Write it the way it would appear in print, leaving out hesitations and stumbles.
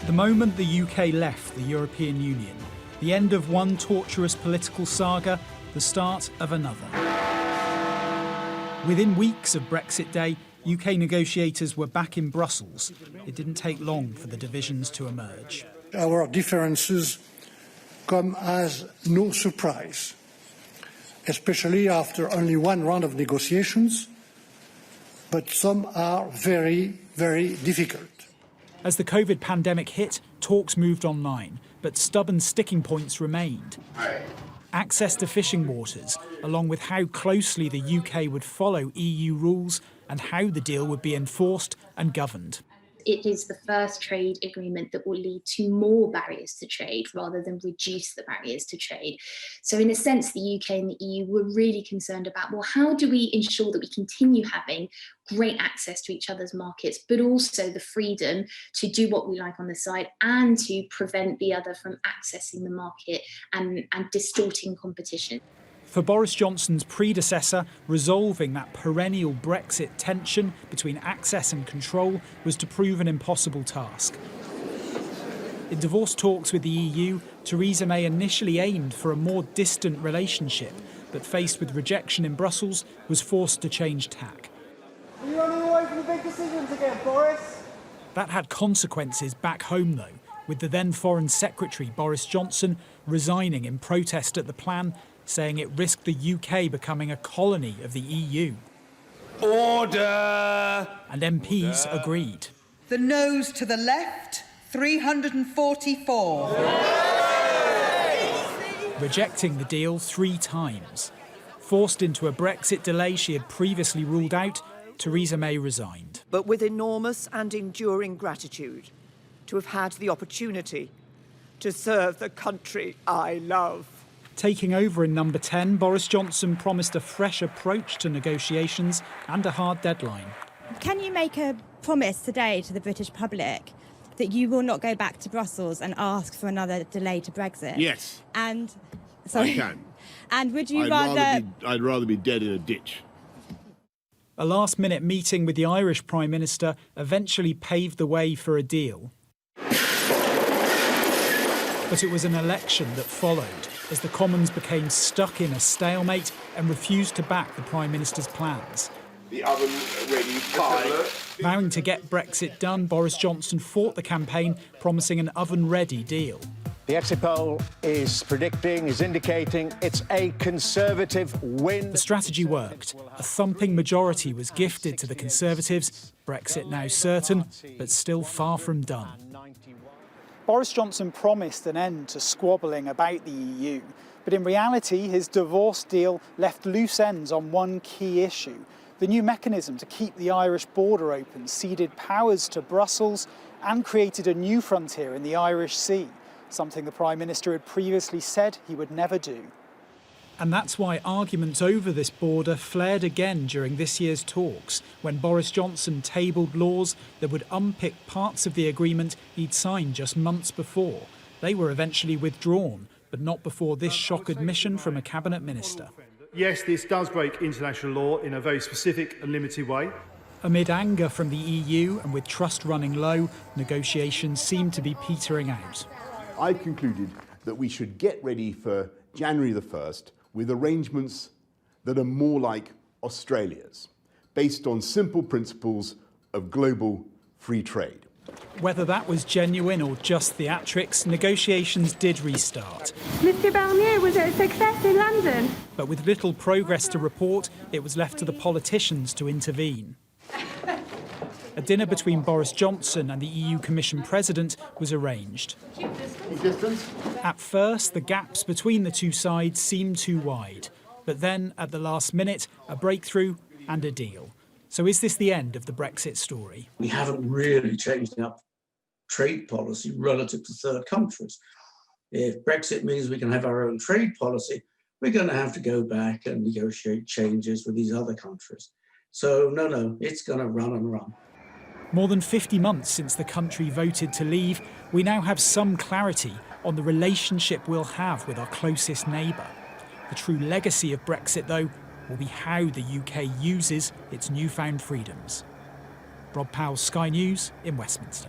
The moment the UK left the European Union, the end of one torturous political saga, the start of another. Within weeks of Brexit Day, UK negotiators were back in Brussels. It didn't take long for the divisions to emerge. Our differences come as no surprise, especially after only one round of negotiations, but some are very, very difficult. As the COVID pandemic hit, talks moved online, but stubborn sticking points remained. Access to fishing waters, along with how closely the UK would follow EU rules and how the deal would be enforced and governed. It is the first trade agreement that will lead to more barriers to trade rather than reduce the barriers to trade. So in a sense, the UK and the EU were really concerned about, well, how do we ensure that we continue having great access to each other's markets, but also the freedom to do what we like on the side and to prevent the other from accessing the market and distorting competition. For Boris Johnson's predecessor, resolving that perennial Brexit tension between access and control was to prove an impossible task. In divorce talks with the EU, Theresa May initially aimed for a more distant relationship, but faced with rejection in Brussels, was forced to change tack. Are you running away from the big decisions again, Boris? That had consequences back home, though, with the then Foreign Secretary, Boris Johnson, resigning in protest at the plan, saying it risked the UK becoming a colony of the EU. Order! And MPs agreed. The noes to the left, 344. Rejecting the deal 3 times. Forced into a Brexit delay she had previously ruled out, Theresa May resigned. But with enormous and enduring gratitude to have had the opportunity to serve the country I love. Taking over in number 10, Boris Johnson promised a fresh approach to negotiations and a hard deadline. Can you make a promise today to the British public that you will not go back to Brussels and ask for another delay to Brexit? Yes. And sorry. I can. And would you I'd rather be dead in a ditch. A last-minute meeting with the Irish Prime Minister eventually paved the way for a deal. But it was an election that followed, as the Commons became stuck in a stalemate and refused to back the Prime Minister's plans. The oven-ready pie. Vowing to get Brexit done, Boris Johnson fought the campaign, promising an oven-ready deal. The exit poll is indicating it's a Conservative win. The strategy worked. A thumping majority was gifted to the Conservatives. Brexit now certain, but still far from done. Boris Johnson promised an end to squabbling about the EU, but in reality his divorce deal left loose ends on one key issue. The new mechanism to keep the Irish border open ceded powers to Brussels and created a new frontier in the Irish Sea, something the Prime Minister had previously said he would never do. And that's why arguments over this border flared again during this year's talks, when Boris Johnson tabled laws that would unpick parts of the agreement he'd signed just months before. They were eventually withdrawn, but not before this shock admission from a cabinet minister. Yes, this does break international law in a very specific and limited way. Amid anger from the EU and with trust running low, negotiations seemed to be petering out. I concluded that we should get ready for January the 1st with arrangements that are more like Australia's, based on simple principles of global free trade. Whether that was genuine or just theatrics, negotiations did restart. Mr. Barnier, was it a success in London? But with little progress to report, it was left to the politicians to intervene. A dinner between Boris Johnson and the EU Commission President was arranged. At first, the gaps between the two sides seemed too wide. But then, at the last minute, a breakthrough and a deal. So is this the end of the Brexit story? We haven't really changed our trade policy relative to third countries. If Brexit means we can have our own trade policy, we're going to have to go back and negotiate changes with these other countries. So no, it's going to run and run. More than 50 months since the country voted to leave, we now have some clarity on the relationship we'll have with our closest neighbour. The true legacy of Brexit, though, will be how the UK uses its newfound freedoms. Rob Powell, Sky News in Westminster.